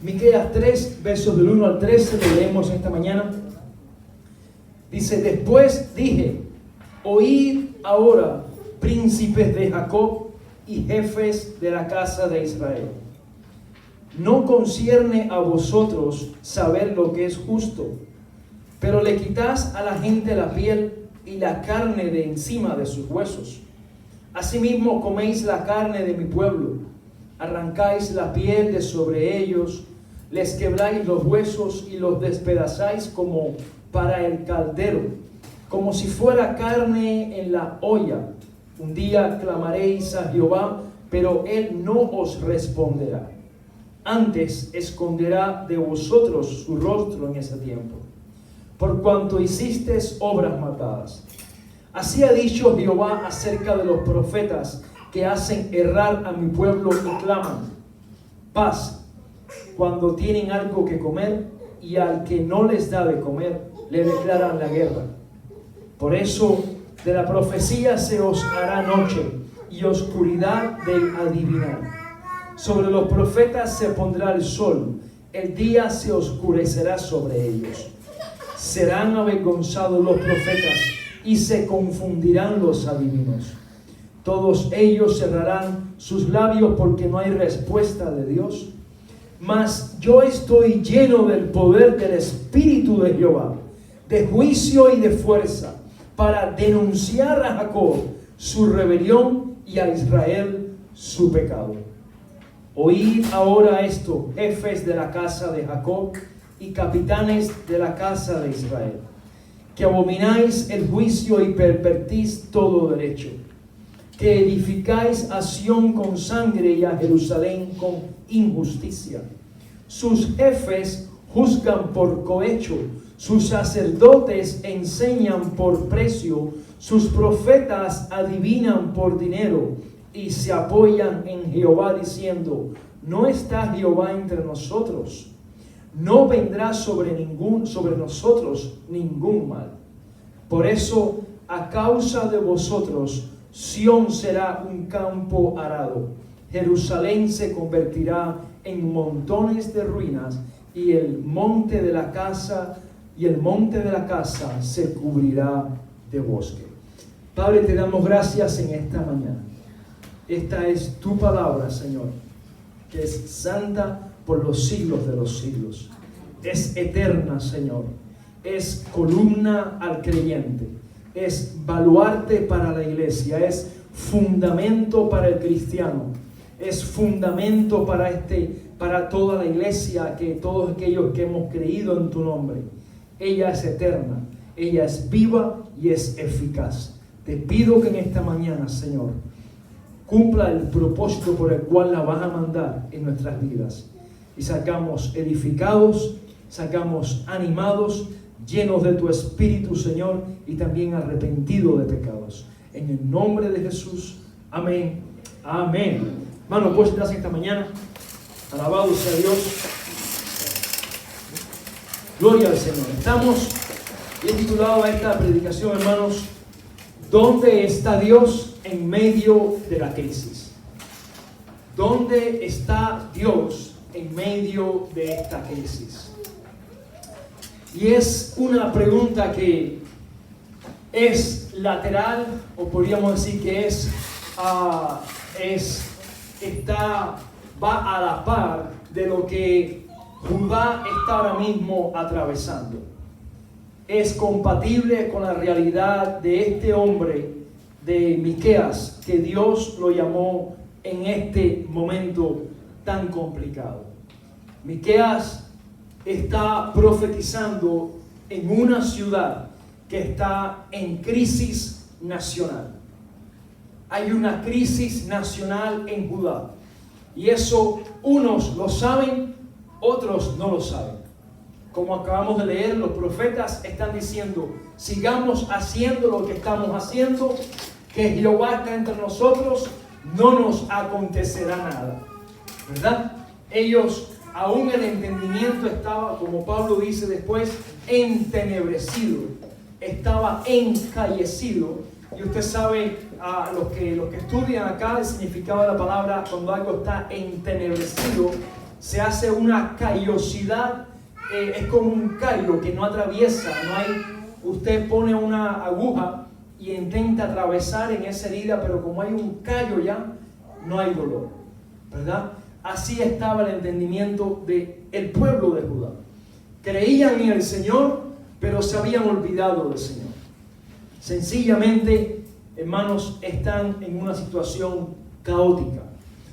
Miqueas 3, versos del 1 al 13, lo leemos esta mañana. Dice: después dije, oíd ahora, príncipes de Jacob y jefes de la casa de Israel. No concierne a vosotros saber lo que es justo, pero le quitáis a la gente la piel y la carne de encima de sus huesos. Asimismo coméis la carne de mi pueblo, arrancáis la piel de sobre ellos, les quebráis los huesos y los despedazáis como para el caldero, como si fuera carne en la olla. Un día clamaréis a Jehová, pero él no os responderá. Antes esconderá de vosotros su rostro en ese tiempo, por cuanto hicisteis obras matadas. Así ha dicho Jehová acerca de los profetas que hacen errar a mi pueblo y claman paz cuando tienen algo que comer, y al que no les da de comer le declaran la guerra. Por eso de la profecía se os hará noche y oscuridad del adivinar. Sobre los profetas se pondrá el sol, el día se oscurecerá sobre ellos. Serán avergonzados los profetas y se confundirán los adivinos. Todos ellos cerrarán sus labios porque no hay respuesta de Dios. Mas yo estoy lleno del poder del Espíritu de Jehová, de juicio y de fuerza, para denunciar a Jacob su rebelión y a Israel su pecado. Oíd ahora esto, jefes de la casa de Jacob y capitanes de la casa de Israel, que abomináis el juicio y pervertís todo derecho, que edificáis a Sión con sangre y a Jerusalén con injusticia. Sus jefes juzgan por cohecho, sus sacerdotes enseñan por precio, sus profetas adivinan por dinero y se apoyan en Jehová diciendo: no está Jehová entre nosotros, no vendrá sobre nosotros ningún mal. Por eso, a causa de vosotros, Sión será un campo arado, Jerusalén se convertirá en montones de ruinas, y el monte de la casa se cubrirá de bosque. Padre, te damos gracias en esta mañana. Esta es tu palabra, Señor, que es santa por los siglos de los siglos. Es eterna, Señor. Es columna al creyente. Es baluarte para la iglesia, es fundamento para el cristiano, es fundamento para toda la iglesia, que todos aquellos que hemos creído en tu nombre. Ella es eterna, ella es viva y es eficaz. Te pido que en esta mañana, Señor, cumpla el propósito por el cual la vas a mandar en nuestras vidas, y sacamos edificados, sacamos animados, llenos de tu Espíritu, Señor, y también arrepentidos de pecados. En el nombre de Jesús, amén, amén. Hermano, pues gracias esta mañana. Alabado sea Dios. Gloria al Señor. He titulado a esta predicación, hermanos, ¿dónde está Dios en medio de la crisis? ¿Dónde está Dios en medio de esta crisis? Y es una pregunta que es lateral, o podríamos decir que va a la par de lo que Judá está ahora mismo atravesando. Es compatible con la realidad de este hombre, de Miqueas, que Dios lo llamó en este momento tan complicado. Miqueas está profetizando en una ciudad que está en crisis nacional. Hay una crisis nacional en Judá. Y eso unos lo saben, otros no lo saben. Como acabamos de leer, los profetas están diciendo: sigamos haciendo lo que estamos haciendo, que Jehová está entre nosotros, no nos acontecerá nada. ¿Verdad? Ellos, aún el entendimiento estaba, como Pablo dice después, entenebrecido, estaba encallecido. Y usted sabe, los que estudian acá el significado de la palabra, cuando algo está entenebrecido, se hace una callosidad, es como un callo que no atraviesa, no hay, usted pone una aguja y intenta atravesar en esa herida, pero como hay un callo ya, no hay dolor, ¿verdad? Así estaba el entendimiento del pueblo de Judá. Creían en el Señor, pero se habían olvidado del Señor. Sencillamente, hermanos, están en una situación caótica.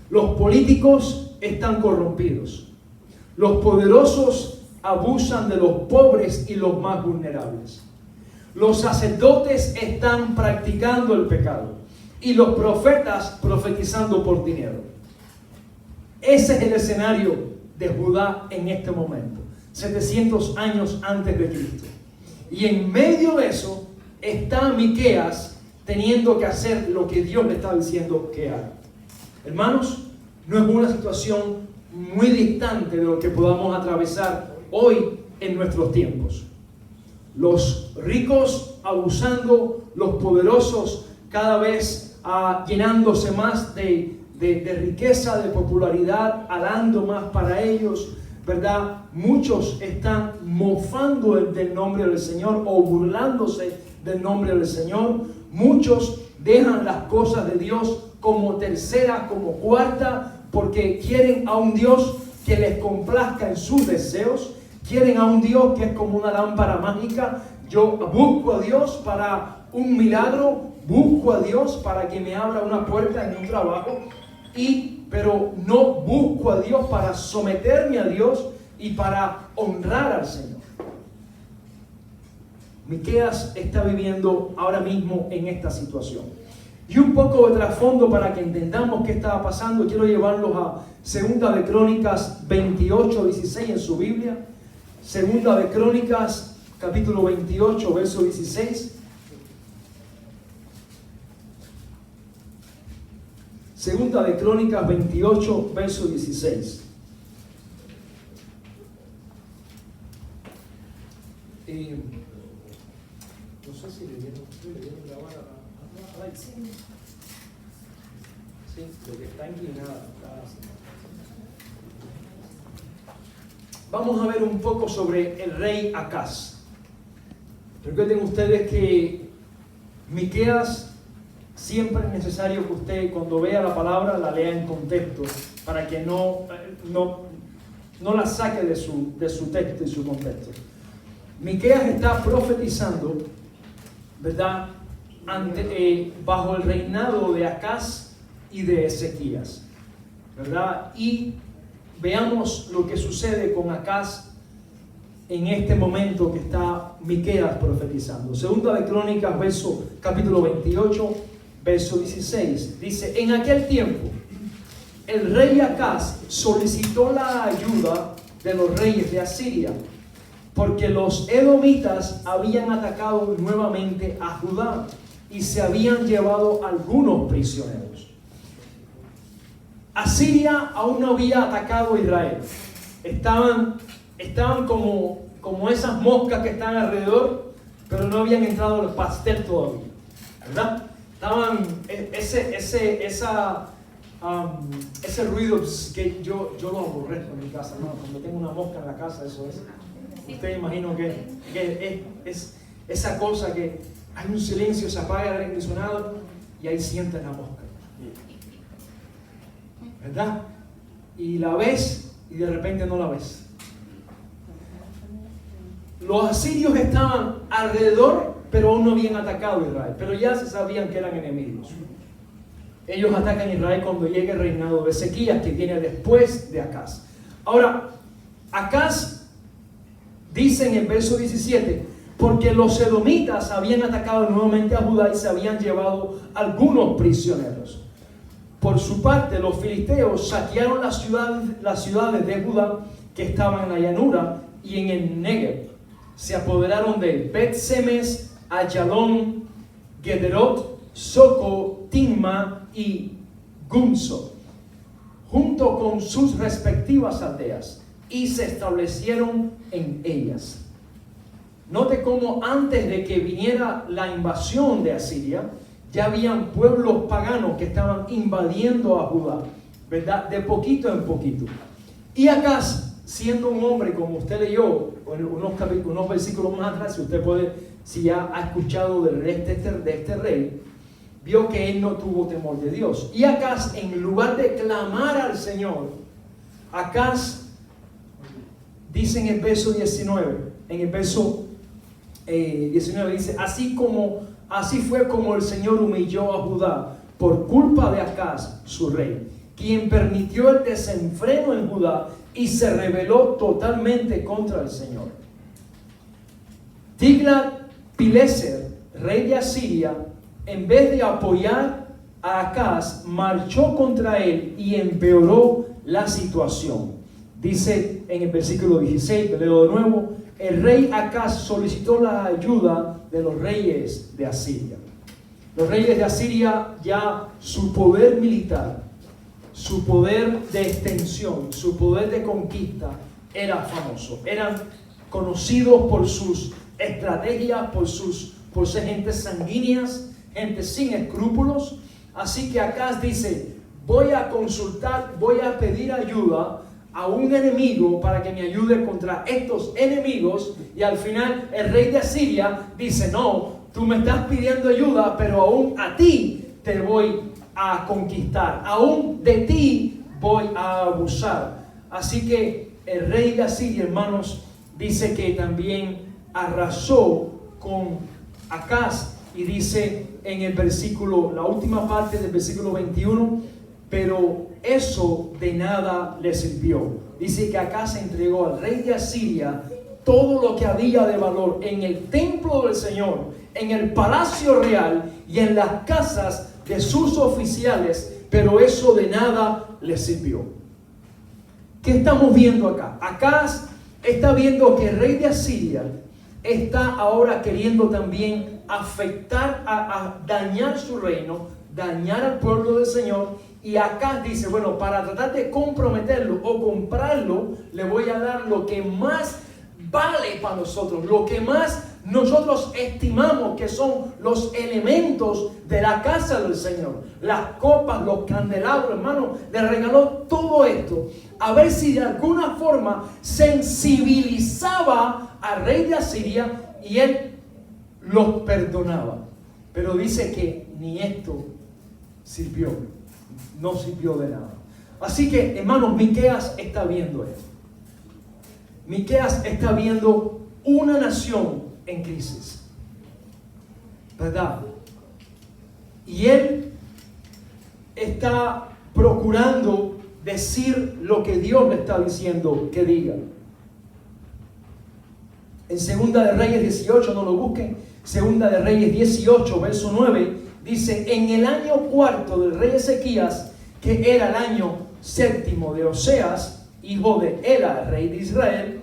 Los políticos están corrompidos. Los poderosos abusan de los pobres y los más vulnerables. Los sacerdotes están practicando el pecado y los profetas profetizando por dinero. Ese es el escenario de Judá en este momento, 700 años antes de Cristo. Y en medio de eso está Miqueas teniendo que hacer lo que Dios le está diciendo que haga. Hermanos, no es una situación muy distante de lo que podamos atravesar hoy en nuestros tiempos. Los ricos abusando, los poderosos cada vez llenándose más de riqueza, de popularidad, halando más para ellos, ¿verdad? Muchos están mofando del nombre del Señor o burlándose del nombre del Señor. Muchos dejan las cosas de Dios como tercera, como cuarta, porque quieren a un Dios que les complazca en sus deseos. Quieren a un Dios que es como una lámpara mágica. Yo busco a Dios para un milagro, busco a Dios para que me abra una puerta en un trabajo, pero no busco a Dios para someterme a Dios y para honrar al Señor. Miqueas está viviendo ahora mismo en esta situación. Y un poco de trasfondo para que entendamos qué estaba pasando, quiero llevarlos a Segunda de Crónicas 28, 16 en su Biblia. Segunda de Crónicas, capítulo 28, verso 16. Segunda de Crónicas 28, verso 16. No sé si le dieron grabar a la sí, porque está inclinada. Vamos a ver un poco sobre el rey Acaz. Recuerden ustedes que Miqueas siempre es necesario que usted, cuando vea la palabra, la lea en contexto, para que no la saque de su texto y su contexto. Miqueas está profetizando, ¿verdad?, bajo el reinado de Acaz y de Ezequías, ¿verdad? Y veamos lo que sucede con Acaz en este momento que está Miqueas profetizando. Segunda de Crónicas, capítulo 28, verso 16. Dice: en aquel tiempo, el rey Acaz solicitó la ayuda de los reyes de Asiria, porque los edomitas habían atacado nuevamente a Judá y se habían llevado algunos prisioneros. Asiria aún no había atacado a Israel. Estaban como esas moscas que están alrededor, pero no habían entrado al pastel todavía, ¿verdad? Estaban ese ruido que yo lo aborrezco en mi casa, ¿no? Cuando tengo una mosca en la casa, eso es. Usted imagino que es esa cosa que hay un silencio, se apaga el aire acondicionado y ahí sienten la mosca, ¿verdad? Y la ves y de repente no la ves. Los asirios estaban alrededor, pero aún no habían atacado a Israel, pero ya se sabían que eran enemigos. Ellos atacan a Israel cuando llegue el reinado de Ezequías, que viene después de Acaz. Ahora, Acaz dice en el verso 17: porque los edomitas habían atacado nuevamente a Judá y se habían llevado algunos prisioneros. Por su parte, los filisteos saquearon las ciudades de Judá que estaban en la llanura y en el Negev. Se apoderaron de Bet-Semes, Ayalón, Gederot, Soco, Timma y Gunso, junto con sus respectivas aldeas, y se establecieron en ellas. Note cómo antes de que viniera la invasión de Asiria, ya habían pueblos paganos que estaban invadiendo a Judá, ¿verdad? De poquito en poquito. Y Acaz, siendo un hombre, como usted leyó, unos versículos más atrás, si usted puede, si ya ha escuchado de este rey, vio que él no tuvo temor de Dios. Y Acaz, en lugar de clamar al Señor, Acaz dice en el verso 19, en el verso 19 dice, así fue como el Señor humilló a Judá por culpa de Acaz, su rey, quien permitió el desenfreno en Judá y se rebeló totalmente contra el Señor. Tiglat-Pileser, rey de Asiria, en vez de apoyar a Acaz, marchó contra él y empeoró la situación. Dice en el versículo 16, te leo de nuevo, el rey Acaz solicitó la ayuda de los reyes de Asiria. Los reyes de Asiria, ya su poder militar, su poder de extensión, su poder de conquista era famoso. Eran conocidos por sus estrategias, por ser gente sanguíneas, gente sin escrúpulos. Así que Acaz dice, voy a consultar, voy a pedir ayuda a un enemigo para que me ayude contra estos enemigos. Y al final el rey de Asiria dice, no, tú me estás pidiendo ayuda, pero aún a ti te voy a conquistar, aún de ti voy a abusar. Así que el rey de Asiria, hermanos, dice que también arrasó con Acaz, y dice en el versículo, la última parte del versículo 21, pero eso de nada le sirvió. Dice que Acaz entregó al rey de Asiria todo lo que había de valor en el templo del Señor, en el palacio real y en las casas de sus oficiales, pero eso de nada le sirvió. ¿Qué estamos viendo acá? Acaz está viendo que el rey de Asiria está ahora queriendo también afectar, a dañar su reino, dañar al pueblo del Señor. Y Acaz dice, bueno, para tratar de comprometerlo o comprarlo, le voy a dar lo que más vale para nosotros, lo que más nosotros estimamos que son los elementos de la casa del Señor, las copas, los candelabros, hermano. Le regaló todo esto a ver si de alguna forma sensibilizaba al rey de Asiria y él los perdonaba. Pero dice que ni esto sirvió, no sirvió de nada. Así que, hermanos, Miqueas está viendo esto. Miqueas está viendo una nación en crisis, ¿verdad? Y él está procurando decir lo que Dios le está diciendo que diga. En Segunda de Reyes 18, no lo busquen, Segunda de Reyes 18, verso 9, dice, en el año cuarto del rey Ezequías, que era el año séptimo de Oseas, hijo de Ela, rey de Israel,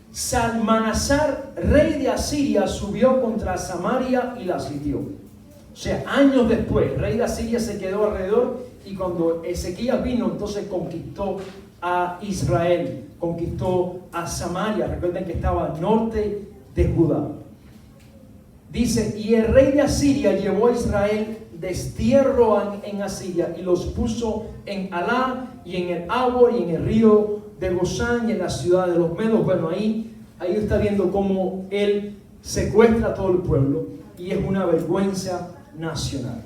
Salmanasar, rey de Asiria, subió contra Samaria y la sitió. O sea, años después, el rey de Asiria se quedó alrededor, y cuando Ezequías vino, entonces conquistó a Israel, conquistó a Samaria. Recuerden que estaba al norte de Judá. Dice, y el rey de Asiria llevó a Israel destierro en Asiria y los puso en Alá y en el Abor y en el río de Gozán y en la ciudad de los Medos. Bueno, ahí está viendo cómo él secuestra a todo el pueblo y es una vergüenza nacional.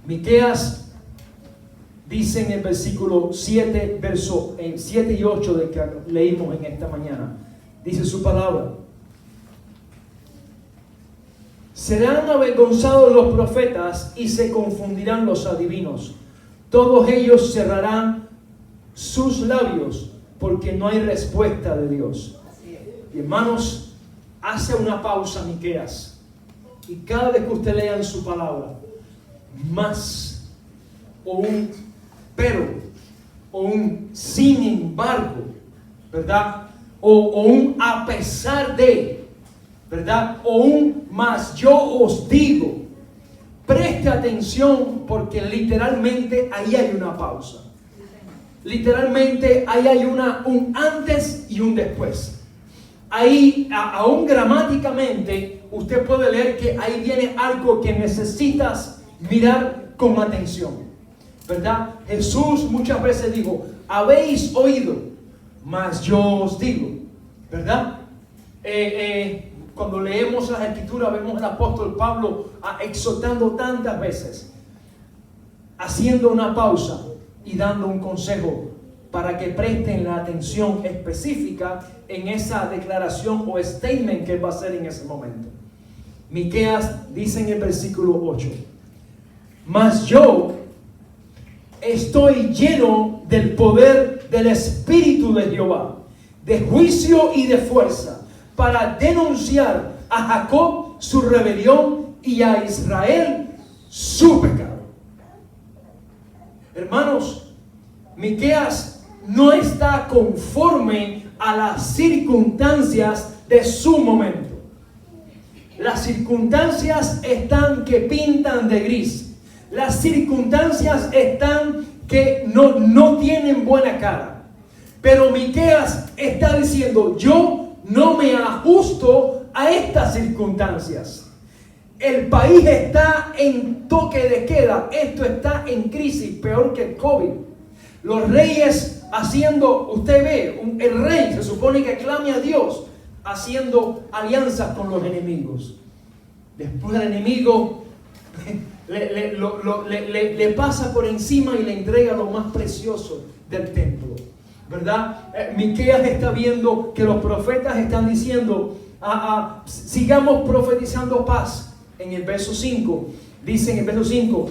Miqueas dice en el versículo 7, verso 7 y 8 de que leímos en esta mañana, dice su palabra: serán avergonzados los profetas y se confundirán los adivinos. Todos ellos cerrarán sus labios porque no hay respuesta de Dios. Y hermanos, hace una pausa Miqueas, y cada vez que usted lea en su palabra más, o un pero, o un sin embargo, ¿verdad? O un a pesar de, ¿verdad? O un mas yo os digo. Preste atención, porque literalmente ahí hay una pausa. Literalmente ahí hay un antes y un después. Ahí, aún gramáticamente, usted puede leer que ahí viene algo que necesitas mirar con atención. ¿verdad? Jesús muchas veces dijo, habéis oído, mas yo os digo, ¿verdad? Cuando leemos las Escrituras vemos al apóstol Pablo exhortando tantas veces, haciendo una pausa y dando un consejo para que presten la atención específica en esa declaración o statement que él va a hacer en ese momento. Miqueas dice en el versículo 8, mas yo estoy lleno del poder del Espíritu de Jehová, de juicio y de fuerza, para denunciar a Jacob su rebelión y a Israel su pecado. Hermanos, Miqueas no está conforme a las circunstancias de su momento. Las circunstancias están que pintan de gris. Las circunstancias están que no tienen buena cara. Pero Miqueas está diciendo, yo no me ajusto a estas circunstancias. El país está en toque de queda. Esto está en crisis, peor que el COVID. Los reyes haciendo, usted ve, el rey se supone que clame a Dios, haciendo alianzas con los enemigos. Después el enemigo le pasa por encima y le entrega lo más precioso del templo, ¿verdad? Miqueas está viendo que los profetas están diciendo, sigamos profetizando paz. En el verso 5, dice en el verso 5,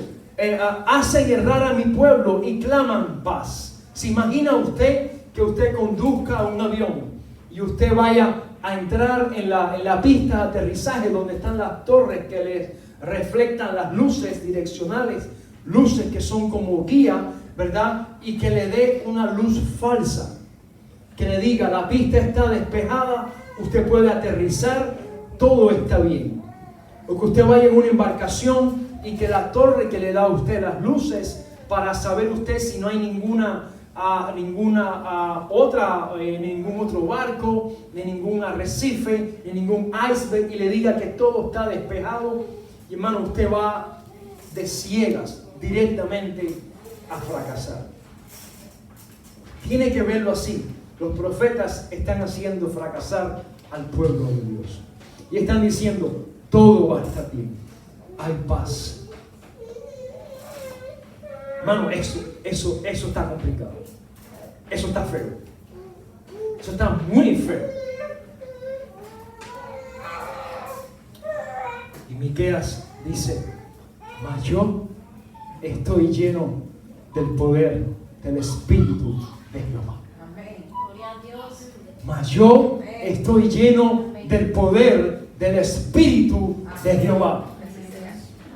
hacen errar a mi pueblo y claman paz. ¿Se imagina usted que usted conduzca un avión y usted vaya a entrar en la pista de aterrizaje donde están las torres que les reflectan las luces direccionales, luces que son como guía, ¿verdad? Y que le dé una luz falsa, que le diga, la pista está despejada, usted puede aterrizar, todo está bien. O que usted vaya en una embarcación y que la torre que le da a usted las luces para saber usted si no hay ningún otro barco, ni ningún arrecife, ni ningún iceberg, y le diga que todo está despejado, y hermano, usted va de ciegas directamente a fracasar. Tiene que verlo así. Los profetas están haciendo fracasar al pueblo de Dios y están diciendo, todo va a estar bien, hay paz. Hermano, eso está complicado. Eso está feo. Eso está muy feo. Y Miqueas dice, mas yo estoy lleno del poder del Espíritu de Jehová. Mas yo estoy lleno del poder del Espíritu de Jehová.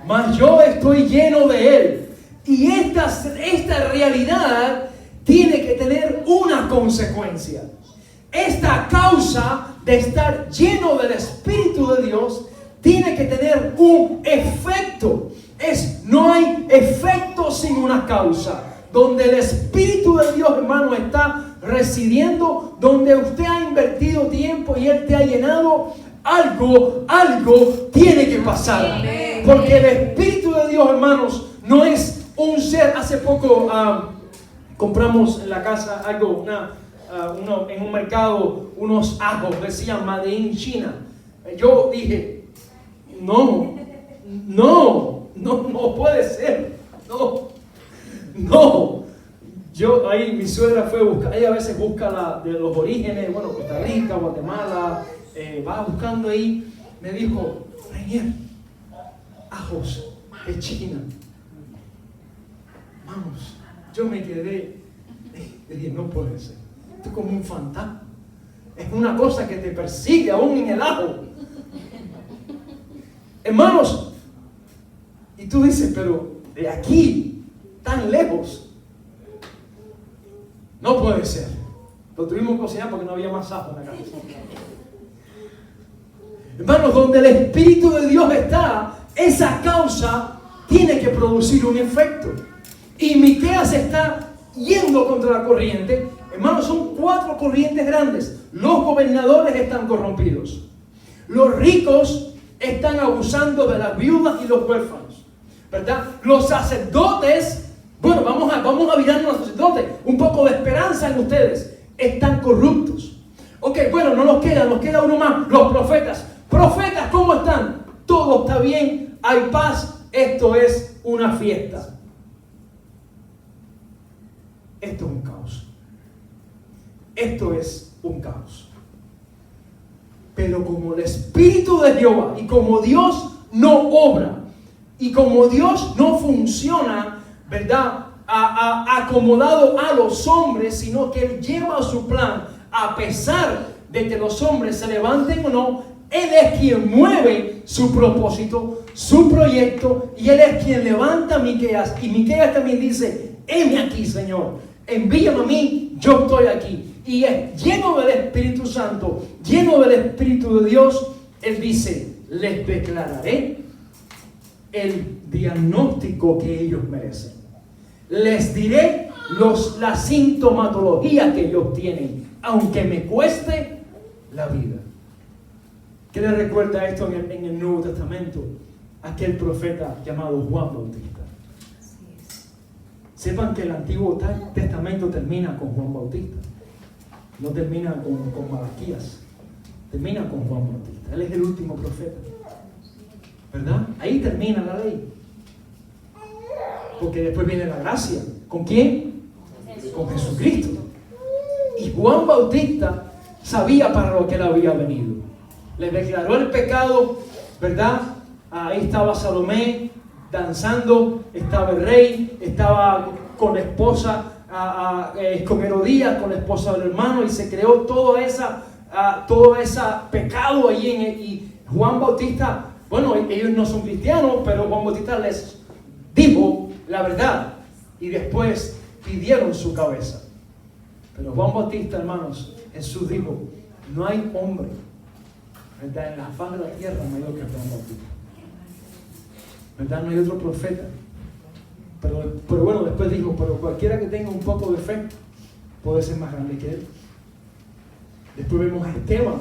Mas yo estoy lleno de Él. Y esta realidad tiene que tener una consecuencia. Esta causa de estar lleno del Espíritu de Dios tiene que tener un efecto. No hay efecto sin una causa. Donde el Espíritu de Dios, hermano, está residiendo, donde usted ha invertido tiempo y Él te ha llenado, algo tiene que pasar. Porque el Espíritu de Dios, hermanos, no es un ser. Hace poco compramos en la casa algo, en un mercado, unos ajos, decían Made in China. Yo dije, no puede ser, no. Yo ahí, mi suegra fue a buscar, ella a veces busca de los orígenes, bueno, Costa Rica, Guatemala, va buscando ahí. Me dijo, Reinier, ajos de China. Vamos, yo me quedé, dije, no puede ser, esto es como un fantasma, es una cosa que te persigue aún en el ajo. Hermanos, y tú dices, pero de aquí, tan lejos, no puede ser. Lo tuvimos que cocinar porque no había más ajo en la casa. Hermanos, donde el Espíritu de Dios está, esa causa tiene que producir un efecto. Y Miqueas está yendo contra la corriente. Hermanos, son 4 corrientes grandes. Los gobernadores están corrompidos. Los ricos están abusando de las viudas y los huérfanos, ¿verdad? Los sacerdotes Bueno, vamos a virarnos a los sacerdotes. Un poco de esperanza en ustedes. Están corruptos. Ok, bueno, nos queda uno más. Los profetas. Profetas, ¿cómo están? Todo está bien, hay paz. Esto es una fiesta. Esto es un caos. Esto es un caos. Pero como el Espíritu de Jehová y como Dios no obra y como Dios no funciona, ¿verdad? Acomodado a los hombres, sino que Él lleva su plan a pesar de que los hombres se levanten o no. Él es quien mueve su propósito, su proyecto, y Él es quien levanta a Miqueas. Y Miqueas también dice: heme aquí, Señor, envíame a mí, yo estoy aquí. Y es lleno del Espíritu Santo, lleno del Espíritu de Dios. Él dice: les declararé el diagnóstico que ellos merecen. Les diré la sintomatología que ellos tienen, aunque me cueste la vida. ¿Qué le recuerda esto en el Nuevo Testamento? Aquel profeta llamado Juan Bautista. Sepan que el Antiguo Testamento termina con Juan Bautista. No termina con Malaquías. Termina con Juan Bautista. Él es el último profeta. ¿Verdad? Ahí termina la ley. Porque después viene la gracia. ¿Con quién? Con Jesucristo. Y Juan Bautista sabía para lo que él había venido. Le declaró el pecado, ¿verdad? Ahí estaba Salomé danzando, estaba el rey, estaba con la esposa, con Herodías, con la esposa del hermano, y se creó todo ese pecado allí. Y Juan Bautista, bueno, ellos no son cristianos, pero Juan Bautista les dijo la verdad y después pidieron su cabeza. Pero Juan Bautista, hermanos, Jesús dijo: no hay hombre, ¿verdad?, en la faz de la tierra mayor que Juan Bautista. ¿Verdad? No hay otro profeta. Pero bueno, después dijo: pero cualquiera que tenga un poco de fe puede ser más grande que él. Después vemos a Esteban.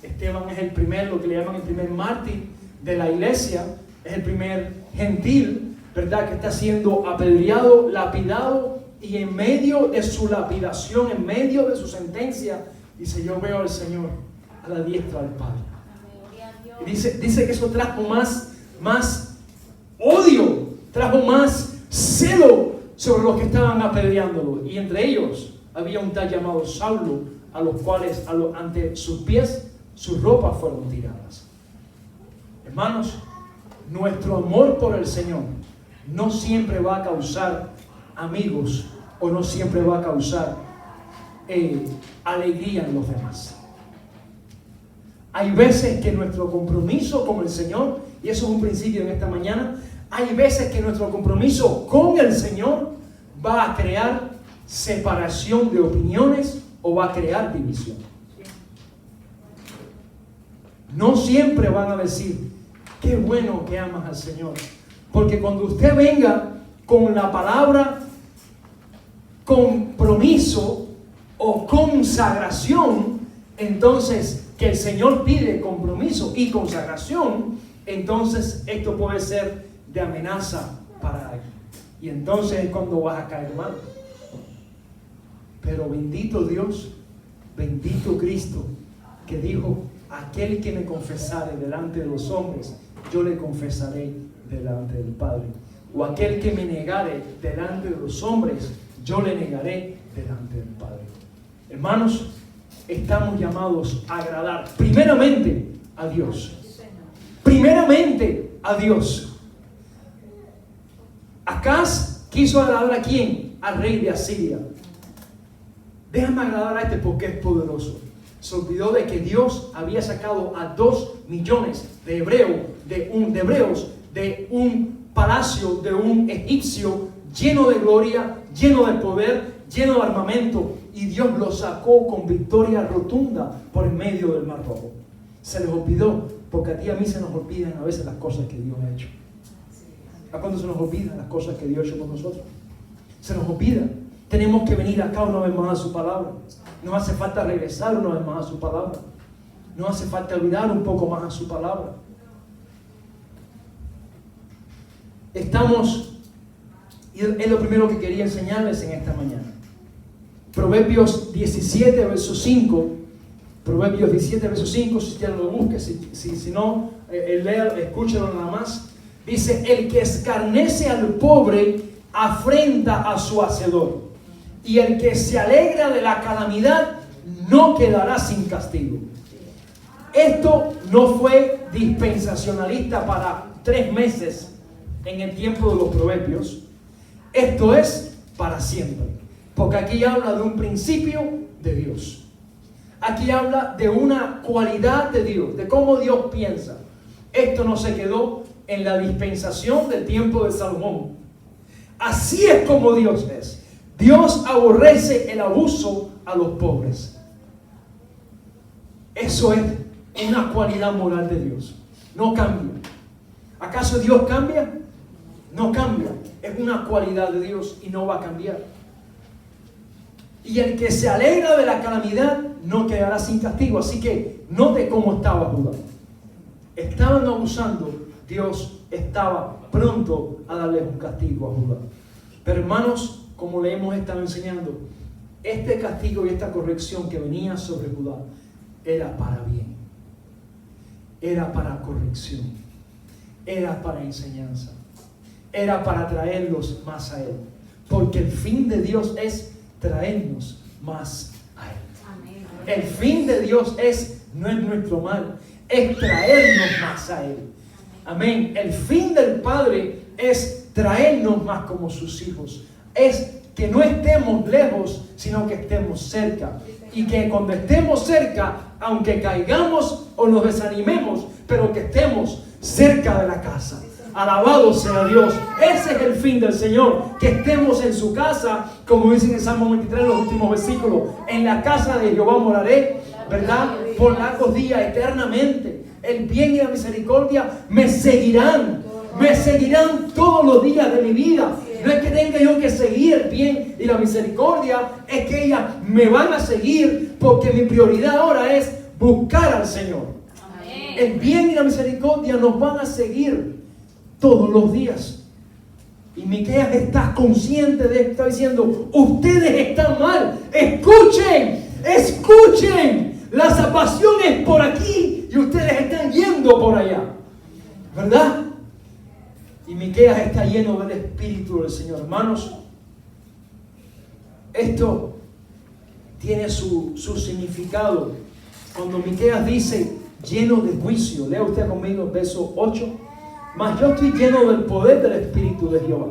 Esteban es el primer, lo que le llaman el primer mártir de la iglesia. Es el primer gentil, ¿verdad?, que está siendo apedreado, lapidado, y en medio de su lapidación, en medio de su sentencia, dice: yo veo al Señor a la diestra del Padre. Y dice que eso trajo más odio, trajo más celo sobre los que estaban apedreándolo. Y entre ellos había un tal llamado Saulo, a los cuales ante sus pies sus ropas fueron tiradas. Hermanos, nuestro amor por el Señor no siempre va a causar amigos o no siempre va a causar alegría en los demás. Hay veces que nuestro compromiso con el Señor, y eso es un principio en esta mañana, hay veces que nuestro compromiso con el Señor va a crear separación de opiniones o va a crear división. No siempre van a decir: qué bueno que amas al Señor. Porque cuando usted venga con la palabra compromiso o consagración, entonces que el Señor pide compromiso y consagración, entonces esto puede ser de amenaza para él. Y entonces es cuando vas a caer mal. Pero bendito Dios, bendito Cristo, que dijo: aquel que me confesare delante de los hombres, yo le confesaré delante del Padre. O aquel que me negare delante de los hombres, yo le negaré delante del Padre. Hermanos, estamos llamados a agradar primeramente a Dios. Primeramente a Dios. Acaz quiso agradar ¿a quién? Al rey de Asiria. Déjame agradar a este porque es poderoso. Se olvidó de que Dios había sacado a 2 millones de hebreos de un palacio, de un egipcio lleno de gloria, lleno de poder, lleno de armamento, y Dios los sacó con victoria rotunda por en medio del Mar Rojo. Se les olvidó, porque a ti y a mí se nos olvidan a veces las cosas que Dios ha hecho. ¿A cuándo se nos olvidan las cosas que Dios ha hecho con nosotros? Se nos olvida. Tenemos que venir acá una vez más a su palabra. No hace falta regresar una vez más a su palabra. No hace falta olvidar un poco más a su palabra. Estamos Y es lo primero que quería enseñarles en esta mañana. Proverbios 17, verso 5. Proverbios 17, verso 5. Si usted lo busque, si no, lea, escúchalo nada más. Dice: el que escarnece al pobre afrenta a su hacedor, y el que se alegra de la calamidad no quedará sin castigo. Esto no fue dispensacionalista para 3 meses en el tiempo de los proverbios. Esto es para siempre, porque aquí habla de un principio de Dios. Aquí habla de una cualidad de Dios, de cómo Dios piensa. Esto no se quedó en la dispensación del tiempo de Salomón. Así es como Dios es. Dios aborrece el abuso a los pobres. Eso es una cualidad moral de Dios. No cambia. ¿Acaso Dios cambia? No cambia. Es una cualidad de Dios y no va a cambiar. Y el que se alegra de la calamidad no quedará sin castigo. Así que note cómo estaba Judá. Estaban abusando. Dios estaba pronto a darles un castigo a Judá. Pero hermanos, como le hemos estado enseñando, este castigo y esta corrección que venía sobre Judá era para bien. Era para corrección. Era para enseñanza. Era para traerlos más a Él. Porque el fin de Dios es traernos más a Él. Amén. El fin de Dios no es nuestro mal, es traernos más a Él. Amén. El fin del Padre es traernos más como sus hijos. Es que no estemos lejos, sino que estemos cerca. Y que cuando estemos cerca, aunque caigamos o nos desanimemos, pero que estemos cerca de la casa. Alabado sea Dios. Ese es el fin del Señor. Que estemos en su casa, como dice en el Salmo 23, los últimos versículos. En la casa de Jehová moraré, ¿verdad? Por largos días, eternamente. El bien y la misericordia me seguirán. Me seguirán todos los días de mi vida. No es que tenga yo que seguir el bien y la misericordia, es que ellas me van a seguir, porque mi prioridad ahora es buscar al Señor. Amén. El bien y la misericordia nos van a seguir todos los días. Y Miqueas está consciente de esto, está diciendo: ustedes están mal, escuchen, escuchen, la salvación es por aquí y ustedes están yendo por allá, ¿verdad? Y Miqueas está lleno del Espíritu del Señor. Hermanos, esto tiene su significado. Cuando Miqueas dice lleno de juicio, lea usted conmigo el verso 8. Mas yo estoy lleno del poder del Espíritu de Jehová,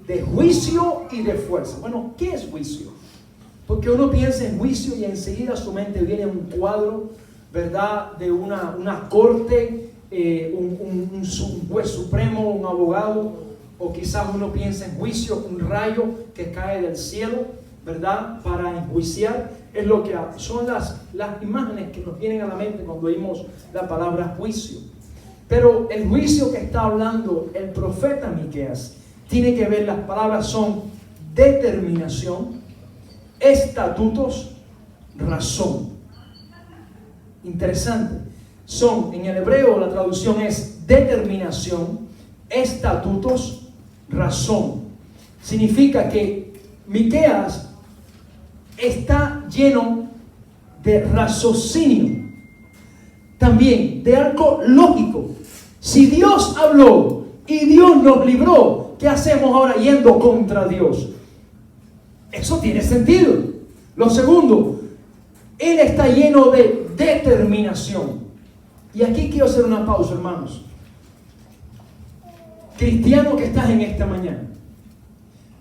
de juicio y de fuerza. Bueno, ¿qué es juicio? Porque uno piensa en juicio y enseguida a su mente viene un cuadro, ¿verdad? De una corte, un juez supremo, un abogado, o quizás uno piensa en juicio, un rayo que cae del cielo, ¿verdad? Para enjuiciar. Es lo que son las imágenes que nos vienen a la mente cuando oímos la palabra juicio. Pero el juicio que está hablando el profeta Miqueas tiene que ver, las palabras son determinación, estatutos, razón. Interesante. En el hebreo la traducción es determinación, estatutos, razón. Significa que Miqueas está lleno de raciocinio, también de algo lógico. Si Dios habló y Dios nos libró, ¿qué hacemos ahora yendo contra Dios? Eso tiene sentido. Lo segundo, Él está lleno de determinación. Y aquí quiero hacer una pausa, hermanos. Cristiano que estás en esta mañana,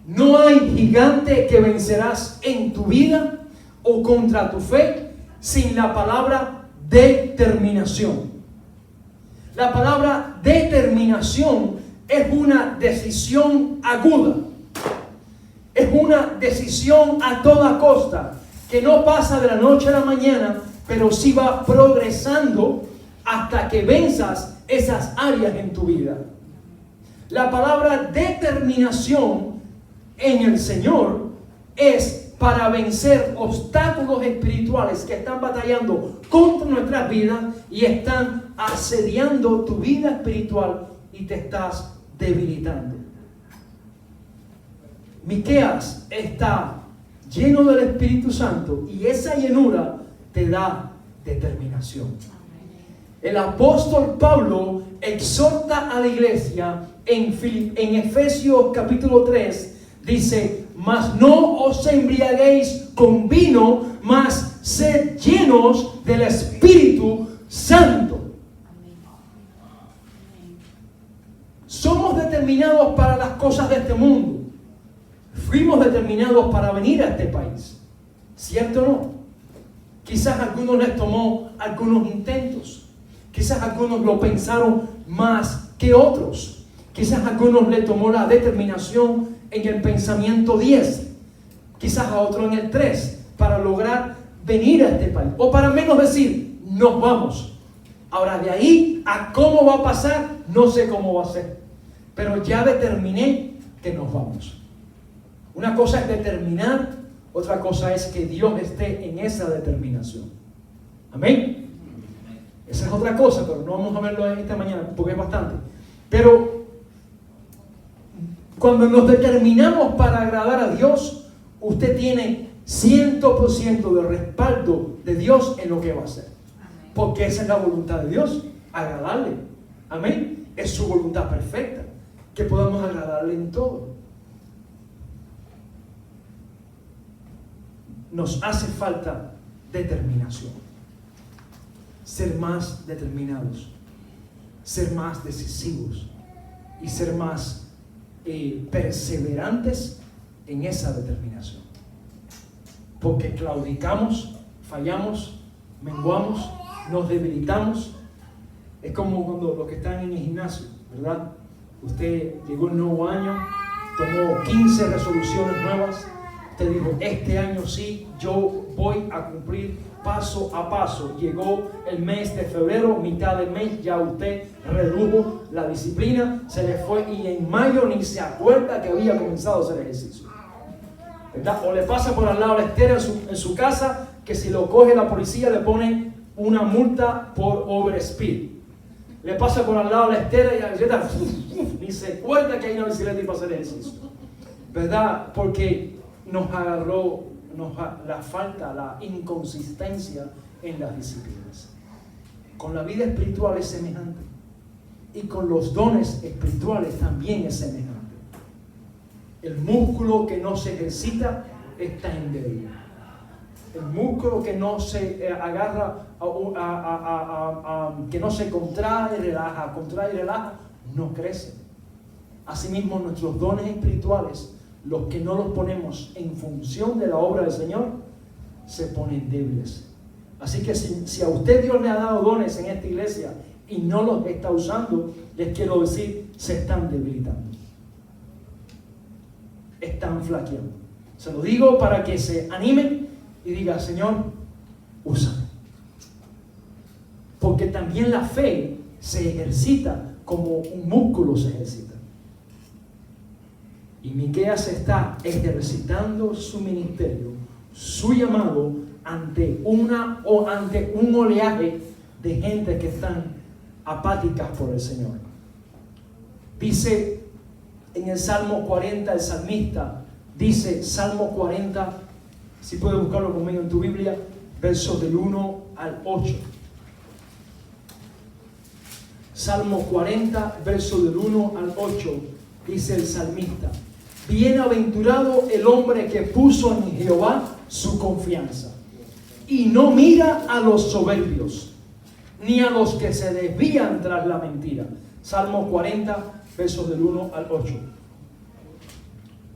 no hay gigante que vencerás en tu vida o contra tu fe sin la palabra determinación. La palabra determinación es una decisión aguda. Es una decisión a toda costa, que no pasa de la noche a la mañana, pero sí va progresando hasta que venzas esas áreas en tu vida. La palabra determinación en el Señor es para vencer obstáculos espirituales que están batallando contra nuestras vidas y están asediando tu vida espiritual y te estás debilitando. Miqueas está lleno del Espíritu Santo y esa llenura te da determinación. El apóstol Pablo exhorta a la iglesia en Efesios capítulo 3, dice: mas no os embriaguéis con vino, mas sed llenos del Espíritu Santo. Somos determinados para las cosas de este mundo. Fuimos determinados para venir a este país. ¿Cierto o no? Quizás a algunos les tomó algunos intentos. Quizás a algunos lo pensaron más que otros. Quizás a algunos le tomó la determinación en el pensamiento 10. Quizás a otros en el 3 para lograr venir a este país. O para menos decir, nos vamos. Ahora de ahí a cómo va a pasar, no sé cómo va a ser. Pero ya determiné que nos vamos. Una cosa es determinar, otra cosa es que Dios esté en esa determinación. Amén. Esa es otra cosa, pero no vamos a verlo esta mañana porque es bastante. Pero cuando nos determinamos para agradar a Dios, usted tiene 100% de respaldo de Dios en lo que va a hacer. Porque esa es la voluntad de Dios, agradarle. Amén. Es su voluntad perfecta, que podamos agradarle en todo. Nos hace falta determinación. Ser más determinados, ser más decisivos y ser más perseverantes en esa determinación. Porque claudicamos, fallamos, menguamos, nos debilitamos. Es como cuando los que están en el gimnasio, ¿verdad? Usted llegó el nuevo año, tomó 15 resoluciones nuevas. Usted dijo, este año sí, yo voy a cumplir paso a paso. Llegó el mes de febrero, mitad del mes, ya usted redujo la disciplina, se le fue y en mayo ni se acuerda que había comenzado a hacer ejercicio. ¿Verdad? O le pasa por al lado la estera en su casa, que si lo coge la policía le pone una multa por overspeed. Le pasa por al lado la estera y la bicicleta ni se acuerda que hay una bicicleta y para hacer ejercicio. ¿Verdad? Porque nos agarró la falta, la inconsistencia en las disciplinas. Con la vida espiritual es semejante. Y con los dones espirituales también es semejante. El músculo que no se ejercita está endeble. El músculo que no se agarra, que no se contrae y relaja, no crece. Asimismo, nuestros dones espirituales, los que no los ponemos en función de la obra del Señor, se ponen débiles. Así que si a usted Dios le ha dado dones en esta iglesia y no los está usando, les quiero decir, se están debilitando. Están flaqueando. Se lo digo para que se animen y digan, Señor, úsame. Porque también la fe se ejercita como un músculo se ejercita. Y Miqueas está ejercitando su ministerio, su llamado, ante un oleaje de gente que están apáticas por el Señor. Dice en el Salmo 40, el salmista, dice, Salmo 40, si puedes buscarlo conmigo en tu Biblia, versos del 1 al 8. Salmo 40, versos del 1 al 8, dice el salmista: bienaventurado el hombre que puso en Jehová su confianza y no mira a los soberbios, ni a los que se desvían tras la mentira. Salmo 40, versos del 1 al 8.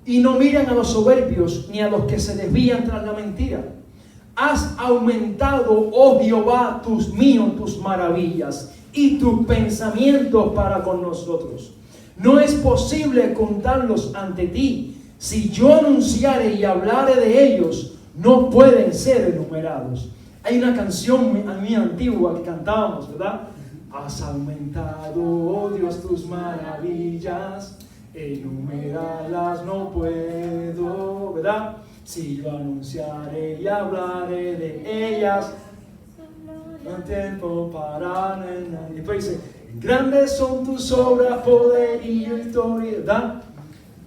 Y no miran a los soberbios, ni a los que se desvían tras la mentira. Has aumentado, oh Jehová, tus maravillas y tus pensamientos para con nosotros. No es posible contarlos ante ti. Si yo anunciare y hablare de ellos, no pueden ser enumerados. Hay una canción muy antigua que cantábamos, ¿verdad? Has aumentado, oh Dios, tus maravillas, enumerarlas no puedo, ¿verdad? Si yo anunciare y hablaré de ellas, no hay tiempo para nadie. Y después dice, grandes son tus obras, poder y victoria, ¿verdad?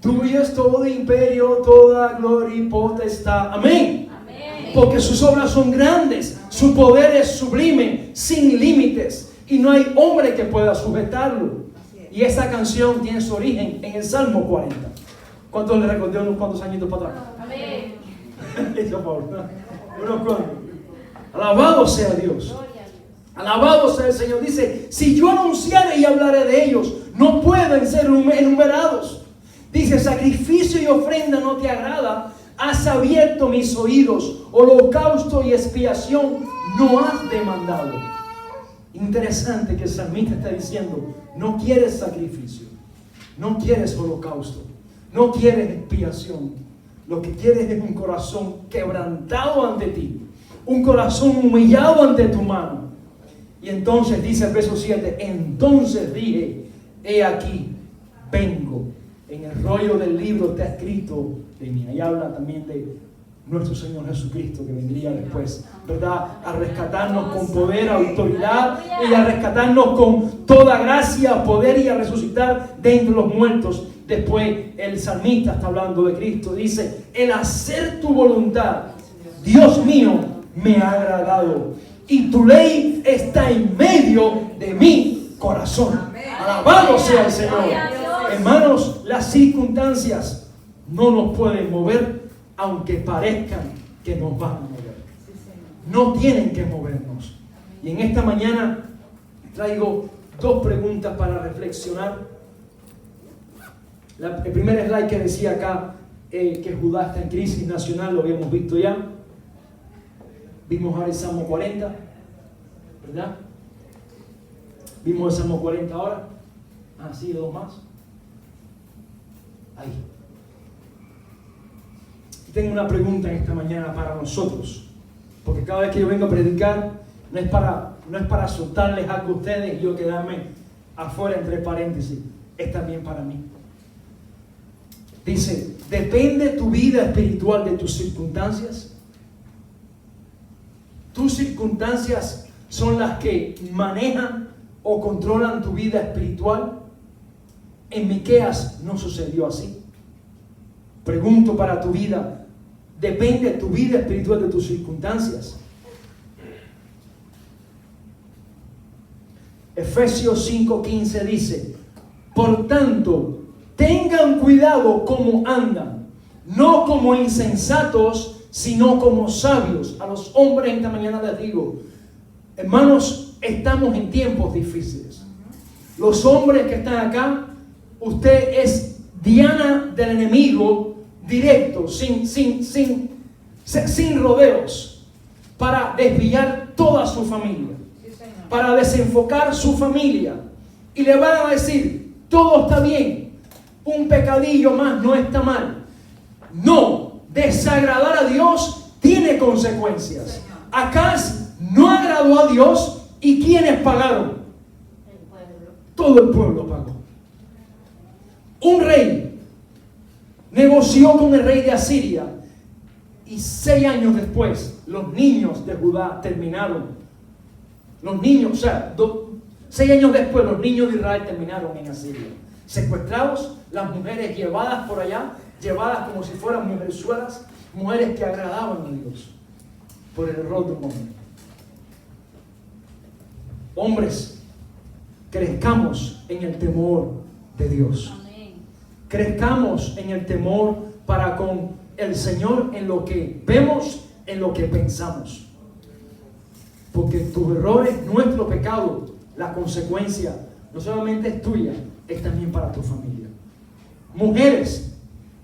Tuyo es todo imperio, toda gloria y potestad. Amén. Amén. Porque sus obras son grandes, su poder es sublime, sin límites, y no hay hombre que pueda sujetarlo. Y esta canción tiene su origen en el Salmo 40. ¿Cuántos le recordé unos cuantos añitos para atrás? Amén. Eso, Pablo. Unos cuantos. Alabado sea Dios. Alabado sea el Señor. Dice, si yo anunciare y hablaré de ellos, no pueden ser enumerados. Dice, sacrificio y ofrenda no te agrada. Has abierto mis oídos. Holocausto y expiación no has demandado. Interesante que el salmista está diciendo, no quieres sacrificio, no quieres holocausto, no quieres expiación. Lo que quieres es un corazón quebrantado ante ti, un corazón humillado ante tu mano. Y entonces dice el verso 7, entonces dije, he aquí, vengo. En el rollo del libro está escrito de mí. Ahí habla también de nuestro Señor Jesucristo que vendría después, ¿verdad? A rescatarnos con poder, autoridad y a rescatarnos con toda gracia, poder y a resucitar de entre los muertos. Después el salmista está hablando de Cristo. Dice, el hacer tu voluntad, Dios mío, me ha agradado. Y tu ley está en medio de mi corazón. Alabado sea el Señor. Hermanos, las circunstancias no nos pueden mover, aunque parezcan que nos van a mover. No tienen que movernos. Y en esta mañana traigo dos preguntas para reflexionar. El primer slide que decía acá que Judá está en crisis nacional, lo habíamos visto ya. Vimos ahora el Salmo 40, ¿verdad? Vimos el Salmo 40 ahora. Sí, dos más. Ahí. Tengo una pregunta en esta mañana para nosotros, porque cada vez que yo vengo a predicar no es para soltarles algo a ustedes y yo quedarme afuera entre paréntesis, es también para mí. Dice, ¿depende tu vida espiritual de tus circunstancias? ¿Tus circunstancias son las que manejan o controlan tu vida espiritual? En Miqueas no sucedió así. Pregunto para tu vida, ¿depende tu vida espiritual de tus circunstancias? Efesios 5:15 dice, por tanto, tengan cuidado cómo andan, no como insensatos, sino como sabios. A los hombres esta mañana les digo, hermanos, estamos en tiempos difíciles. Los hombres que están acá, usted es diana del enemigo directo, sin rodeos, para desviar toda su familia, para desenfocar su familia. Y le van a decir, todo está bien, un pecadillo más no está mal. No, desagradar a Dios tiene consecuencias. Acaz no agradó a Dios, ¿y quiénes pagaron? El pueblo. Todo el pueblo pagó. Un rey negoció con el rey de Asiria y 6 años después los niños de Judá terminaron. Los niños, 6 años después los niños de Israel terminaron en Asiria. Secuestrados, las mujeres llevadas por allá, llevadas como si fueran mujerzuelas, mujeres que agradaban a Dios por el error de un hombre. Hombres, crezcamos en el temor de Dios. Crezcamos en el temor para con el Señor en lo que vemos, en lo que pensamos. Porque tus errores, nuestro pecado, la consecuencia no solamente es tuya, es también para tu familia. Mujeres,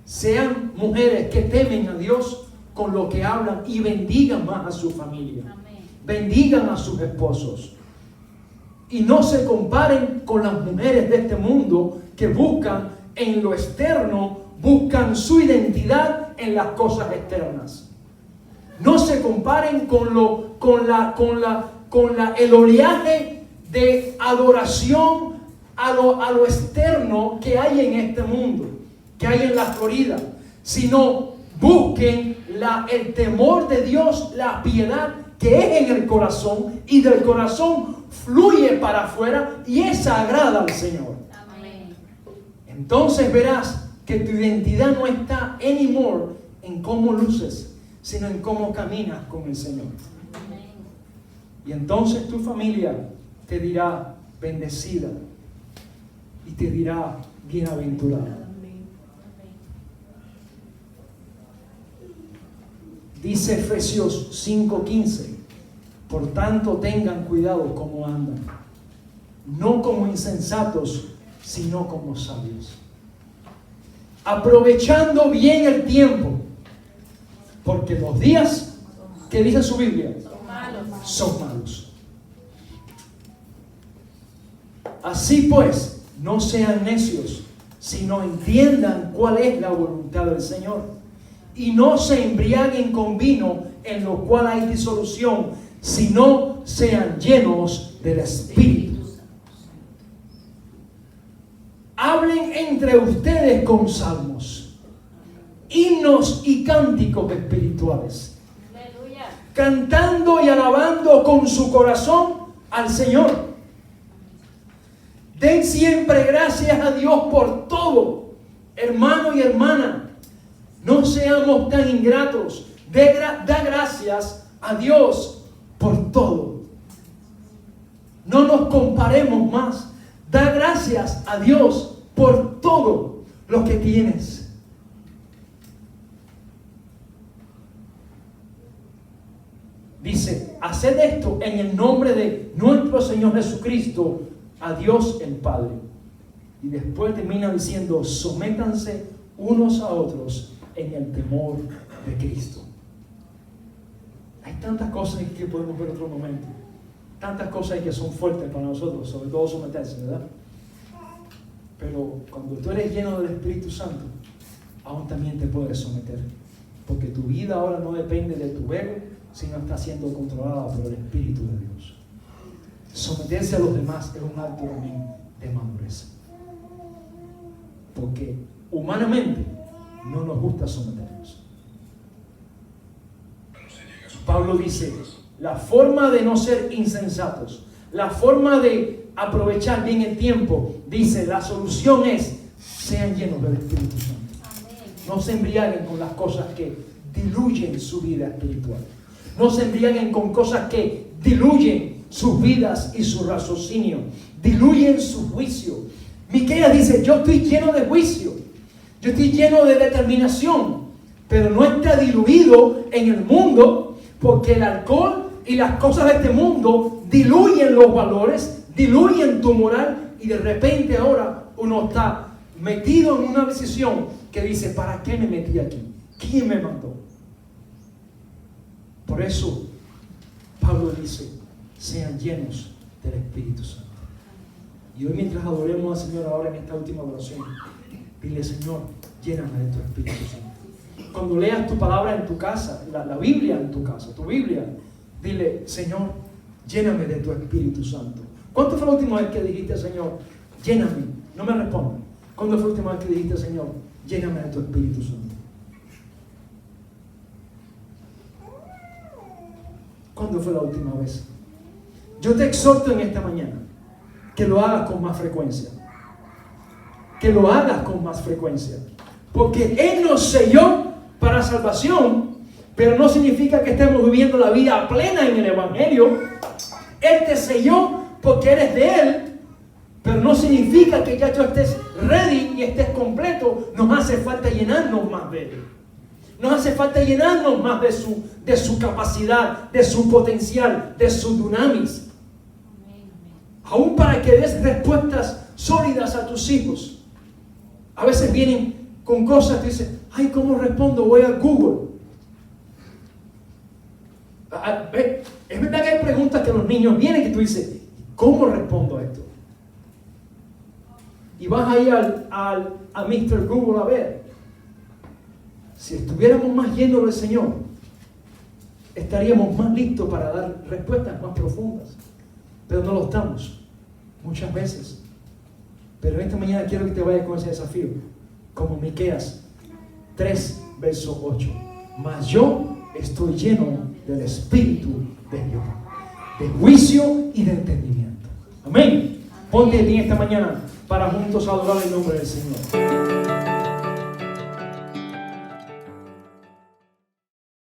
sean mujeres que temen a Dios con lo que hablan y bendigan más a su familia. Amén. Bendigan a sus esposos. Y no se comparen con las mujeres de este mundo que buscan en lo externo, buscan su identidad en las cosas externas. No se comparen el oleaje de adoración a lo externo que hay en este mundo, que hay en la Florida, sino busquen el temor de Dios, la piedad que es en el corazón, y del corazón fluye para afuera y esa agrada al Señor. Amén. Entonces verás que tu identidad no está anymore en cómo luces, sino en cómo caminas con el Señor. Y entonces tu familia te dirá bendecida y te dirá bienaventurada. Dice Efesios 5:15, por tanto tengan cuidado cómo andan, no como insensatos, sino como sabios, aprovechando bien el tiempo, porque los días, ¿qué dice su Biblia? Son malos. Así pues, no sean necios, sino entiendan cuál es la voluntad del Señor. Y no se embriaguen con vino, en lo cual hay disolución, sino sean llenos del Espíritu. Hablen entre ustedes con salmos, himnos y cánticos espirituales, cantando y alabando con su corazón al Señor. Den siempre gracias a Dios por todo, hermano y hermana. No seamos tan ingratos. Da gracias a Dios por todo. No nos comparemos más. Da gracias a Dios por todo lo que tienes. Dice, haced esto en el nombre de nuestro Señor Jesucristo, a Dios el Padre. Y después termina diciendo, sométanse unos a otros en el temor de Cristo. Hay tantas cosas que podemos ver en otro momento. Tantas cosas que son fuertes para nosotros, sobre todo someterse, ¿verdad? Pero cuando tú eres lleno del Espíritu Santo, aún también te puedes someter. Porque tu vida ahora no depende de tu ego, sino está siendo controlada por el Espíritu de Dios. Someterse a los demás es un acto también de madurez. Porque humanamente no nos gusta someternos. Pablo dice, la forma de no ser insensatos, la forma de aprovechar bien el tiempo, dice, la solución es, sean llenos del Espíritu Santo. No se embriaguen con las cosas que diluyen su vida espiritual. No se embriaguen con cosas que diluyen sus vidas y su raciocinio, diluyen su juicio. Miqueas dice, yo estoy lleno de juicio. Yo estoy lleno de determinación, pero no está diluido en el mundo, porque el alcohol y las cosas de este mundo diluyen los valores, diluyen tu moral, y de repente ahora uno está metido en una decisión que dice, ¿para qué me metí aquí? ¿Quién me mandó? Por eso Pablo dice, sean llenos del Espíritu Santo. Y hoy, mientras adoremos al Señor ahora en esta última oración, dile, Señor, lléname de tu Espíritu Santo. Cuando leas tu palabra en tu casa, la Biblia en tu casa, tu Biblia, dile, Señor, lléname de tu Espíritu Santo. ¿Cuándo fue la última vez que dijiste, Señor, lléname? No me respondas. ¿Cuándo fue la última vez que dijiste, Señor, lléname de tu Espíritu Santo? ¿Cuándo fue la última vez? Yo te exhorto en esta mañana que lo hagas con más frecuencia. Que lo hagas con más frecuencia. Porque Él nos selló para salvación, pero no significa que estemos viviendo la vida plena en el Evangelio. Él te selló porque eres de Él, pero no significa que ya tú estés ready y estés completo. Nos hace falta llenarnos más de Él. Nos hace falta llenarnos más de su capacidad, de su potencial, de su dunamis. Aún para que des respuestas sólidas a tus hijos. A veces vienen con cosas que dicen, ay, ¿cómo respondo? Voy a Google. Es verdad que hay preguntas que los niños vienen que tú dices, ¿cómo respondo a esto? Y vas ahí a Mr. Google a ver. Si estuviéramos más llenos del Señor, estaríamos más listos para dar respuestas más profundas. Pero no lo estamos, muchas veces. Pero esta mañana quiero que te vayas con ese desafío, como Miqueas 3, verso 8. Mas yo estoy lleno del Espíritu de Jehová, de juicio y de entendimiento. Amén. Ponte en esta mañana para juntos adorar el nombre del Señor.